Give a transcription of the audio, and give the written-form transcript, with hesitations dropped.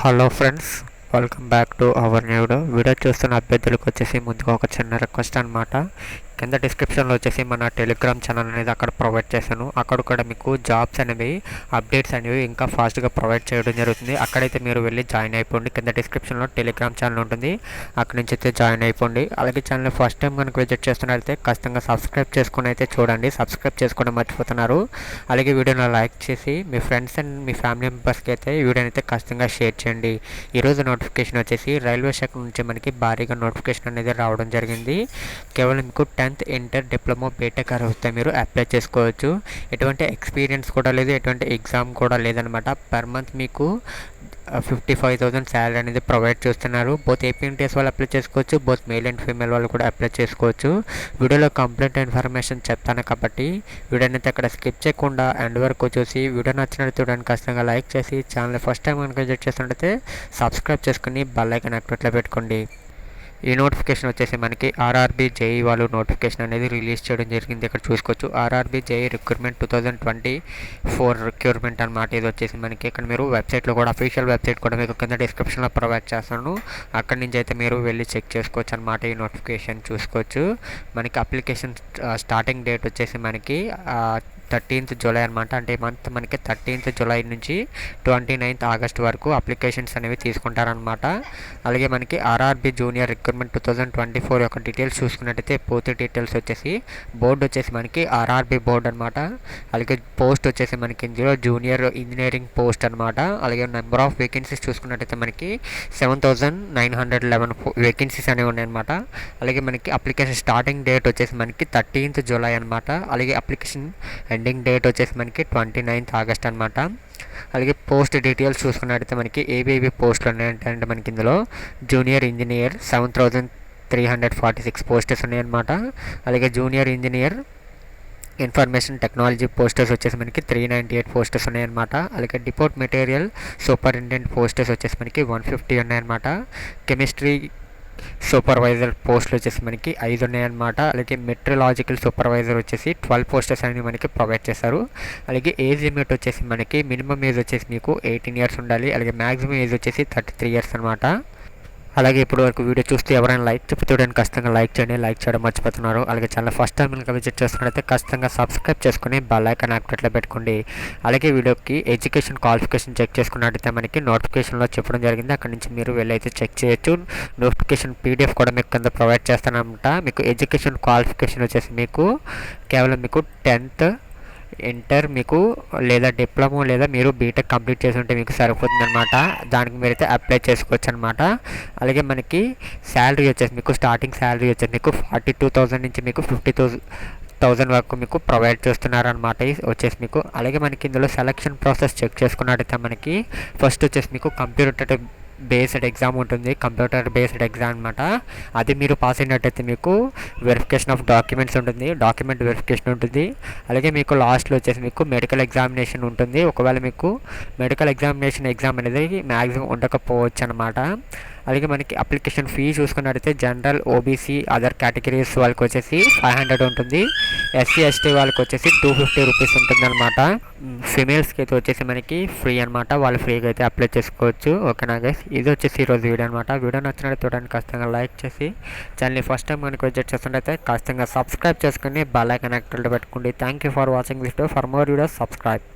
Hello friends, welcome back to our new video చూస్తున్న అభ్యర్థులకు వచ్చేసి ముందుగా ఒక చిన్న రిక్వెస్ట్ అనమాట. కింద డిస్క్రిప్షన్లో వచ్చేసి మన టెలిగ్రామ్ ఛానల్ అనేది అక్కడ ప్రొవైడ్ చేశాను. అక్కడ కూడా మీకు జాబ్స్ అనేవి అప్డేట్స్ అనేవి ఇంకా ఫాస్ట్గా ప్రొవైడ్ చేయడం జరుగుతుంది. అక్కడైతే మీరు వెళ్ళి జాయిన్ అయిపోండి. కింద డిస్క్రిప్షన్లో టెలిగ్రామ్ ఛానల్ ఉంటుంది, అక్కడి నుంచి అయితే జాయిన్ అయిపోండి. అలాగే ఛానల్ ఫస్ట్ టైం కనుక విజిట్ చేస్తున్నట్లయితే ఖచ్చితంగా సబ్స్క్రైబ్ చేసుకుని అయితే చూడండి. సబ్స్క్రైబ్ చేసుకోవడం మర్చిపోతున్నారు. అలాగే వీడియోని లైక్ చేసి మీ ఫ్రెండ్స్ అండ్ మీ ఫ్యామిలీ మెంబర్స్కి అయితే ఈ వీడియోని అయితే ఖచ్చితంగా షేర్ చేయండి. ఈరోజు నోటిఫికేషన్ వచ్చేసి రైల్వే శాఖ నుంచి మనకి భారీగా నోటిఫికేషన్ అనేది రావడం జరిగింది. కేవలం మీకు 10th ఇంటర్ డిప్లొమా బీటెక్ అర్హత మీరు అప్లై చేసుకోవచ్చు. ఎటువంటి ఎక్స్పీరియన్స్ కూడా లేదు, ఎటువంటి ఎగ్జామ్ కూడా లేదనమాట. పర్ మంత్ మీకు 55,000 శాలరీ అనేది ప్రొవైడ్ చేస్తున్నారు. బోత్ ఏపీఎన్టీఎస్ వాళ్ళు అప్లై చేసుకోవచ్చు, బోత్ మేల్ అండ్ ఫీమేల్ వాళ్ళు కూడా అప్లై చేసుకోవచ్చు. వీడియోలో కంప్లీట్ ఇన్ఫర్మేషన్ చెప్తాను కాబట్టి వీడియోని అయితే అక్కడ స్కిప్ చేయకుండా ఎండ్ వరకు చూసి వీడియో నచ్చినట్టు చూడడానికి ఖచ్చితంగా లైక్ చేసి ఛానల్ ఫస్ట్ టైం కనుక విజిట్ చేస్తున్నట్లయితే సబ్స్క్రైబ్ చేసుకుని బెల్ ఐకాన్ యాక్టివేట్లో పెట్టుకోండి. ఈ నోటిఫికేషన్ వచ్చేసి మనకి ఆర్ఆర్బీ జేఈ వాళ్ళు నోటిఫికేషన్ అనేది రిలీజ్ చేయడం జరిగింది. ఇక్కడ చూసుకోవచ్చు ఆర్ఆర్బీ జేఈ రిక్రూట్మెంట్ 2024 రిక్రూట్మెంట్ అనమాట. ఇది వచ్చేసి మనకి ఇక్కడ మీరు వెబ్సైట్లో కూడా అఫీషియల్ వెబ్సైట్ కూడా మీకు కింద డిస్క్రిప్షన్లో ప్రొవైడ్ చేస్తాను. అక్కడి నుంచి అయితే మీరు వెళ్ళి చెక్ చేసుకోవచ్చు అనమాట. ఈ నోటిఫికేషన్ చూసుకోవచ్చు. మనకి అప్లికేషన్ స్టార్టింగ్ డేట్ వచ్చేసి మనకి 13th జూలై అనమాట. అంటే మంత్ మనకి 13th జూలై నుంచి 29th ఆగస్ట్ వరకు అప్లికేషన్స్ అనేవి తీసుకుంటారనమాట. అలాగే మనకి ఆర్ఆర్బీ జూనియర్ రిక్రూట్మెంట్ 2024 యొక్క డీటెయిల్స్ చూసుకున్నట్టయితే పూర్తి డీటెయిల్స్ వచ్చేసి బోర్డు వచ్చేసి మనకి ఆర్ఆర్బీ బోర్డు అనమాట. అలాగే పోస్ట్ వచ్చేసి మనకి ఇందులో జూనియర్ ఇంజనీరింగ్ పోస్ట్ అనమాట. అలాగే నెంబర్ ఆఫ్ వేకెన్సీస్ చూసుకున్నట్టయితే మనకి 7,911 వేకెన్సీస్ అనేవి ఉన్నాయన్నమాట. అలాగే మనకి అప్లికేషన్ స్టార్టింగ్ డేట్ వచ్చేసి మనకి 13th జూలై అనమాట. అలాగే అప్లికేషన్ ఎండింగ్ డేట్ వచ్చేసి మనకి 29th ఆగస్ట్ అనమాట. అలాగే పోస్ట్ డీటెయిల్స్ చూసుకున్నట్టయితే మనకి ఏబీబీ పోస్టులు ఉన్నాయంటే మనకి ఇందులో జూనియర్ ఇంజనీర్ 7,346 పోస్టర్స్ ఉన్నాయన్నమాట. అలాగే junior engineer information technology posters వచ్చేసి మనకి 398 పోస్టర్స్ ఉన్నాయన్నమాట. అలాగే డిపోర్ట్ మెటీరియల్ సూపరింటెండెంట్ పోస్టర్స్ వచ్చేసి మనకి 150 ఉన్నాయన్నమాట. కెమిస్ట్రీ సూపర్వైజర్ పోస్టులు వచ్చేసి మనకి 5 ఉన్నాయన్నమాట. అలాగే మెట్రలాజికల్ సూపర్వైజర్ వచ్చేసి 12 పోస్టర్స్ అనేవి మనకి ప్రొవైడ్ చేస్తారు. అలాగే ఏజ్ లిమిట్ వచ్చేసి మనకి మినిమం ఏజ్ వచ్చేసి మీకు 18 ఇయర్స్ ఉండాలి. అలాగే మ్యాక్సిమం ఏజ్ వచ్చేసి 33 ఇయర్స్ అనమాట. అలాగే ఇప్పుడు వరకు వీడియో చూస్తే ఎవరైనా లైక్ చూపుతాడని ఖచ్చితంగా లైక్ చేయండి. లైక్ చేయడం మర్చిపోతున్నారు. అలాగే చాలా ఫస్ట్ టైం కనుక విజిట్ చేస్తున్నట్లయితే ఖచ్చితంగా సబ్స్క్రైబ్ చేసుకుని బెల్ ఐకాన్ యాక్టివేట్లో పెట్టుకోండి. అలాగే వీడియోకి ఎడ్యుకేషన్ క్వాలిఫికేషన్ చెక్ చేసుకున్నట్టయితే మనకి నోటిఫికేషన్లో చెప్పడం జరిగింది. అక్కడ నుంచి మీరు వెళ్ళి అయితే చెక్ చేయొచ్చు. నోటిఫికేషన్ పీడిఎఫ్ కూడా మీకు కింద ప్రొవైడ్ చేస్తానమాట. మీకు ఎడ్యుకేషన్ క్వాలిఫికేషన్ వచ్చేసి మీకు కేవలం మీకు 10th ఇంటర్ మీకు లేదా డిప్లొమా లేదా మీరు బీటెక్ కంప్లీట్ చేసి ఉంటే మీకు సరిపోతుంది అనమాట. దానికి మీరైతే అప్లై చేసుకోవచ్చు అనమాట. అలాగే మనకి శాలరీ వచ్చేసి మీకు స్టార్టింగ్ శాలరీ వచ్చేసి మీకు 42,000 నుంచి మీకు 50,000 వరకు మీకు ప్రొవైడ్ చేస్తున్నారనమాట వచ్చేసి మీకు. అలాగే మనకి ఇందులో సెలక్షన్ ప్రాసెస్ చెక్ చేసుకున్నట్టయితే మనకి ఫస్ట్ వచ్చేసి మీకు కంప్యూటర్ బేస్డ్ ఎగ్జామ్ ఉంటుంది. కంప్యూటర్ బేస్డ్ ఎగ్జామ్ అనమాట. అది మీరు పాస్ అయినట్టయితే మీకు వెరిఫికేషన్ ఆఫ్ డాక్యుమెంట్స్ ఉంటుంది, డాక్యుమెంట్ వెరిఫికేషన్ ఉంటుంది. అలాగే మీకు లాస్ట్లో వచ్చేసి మీకు మెడికల్ ఎగ్జామినేషన్ ఉంటుంది. ఒకవేళ మీకు మెడికల్ ఎగ్జామ్ అనేది మ్యాక్సిమం ఉండకపోవచ్చు అనమాట. అలాగే మనకి అప్లికేషన్ ఫీ చూసుకున్నట్టయితే జనరల్, ఓబీసీ, అదర్ కేటగిరీస్ వాళ్ళకి వచ్చేసి 500 ఉంటుంది. ఎస్సీ ఎస్టీ వాళ్ళకి వచ్చేసి 250 రూపీస్ ఉంటుంది అనమాట. ఫీమేల్స్కి అయితే వచ్చేసి మనకి ఫ్రీ అనమాట. వాళ్ళు ఫ్రీగా అయితే అప్లై చేసుకోవచ్చు. ఓకేనా గైస్, ఇది వచ్చేసి ఈరోజు వీడియో అనమాట. వీడియో నచ్చినట్టు చూడడానికి ఖచ్చితంగా లైక్ చేసి ఛానల్ని ఫస్ట్ టైం మనకి విజిట్ చేస్తుంటే ఖచ్చితంగా సబ్స్క్రైబ్ చేసుకుని బెల్ ఐకాన్ యాక్టివేట్లో పెట్టుకోండి. Thank you for watching this video. For more videos subscribe.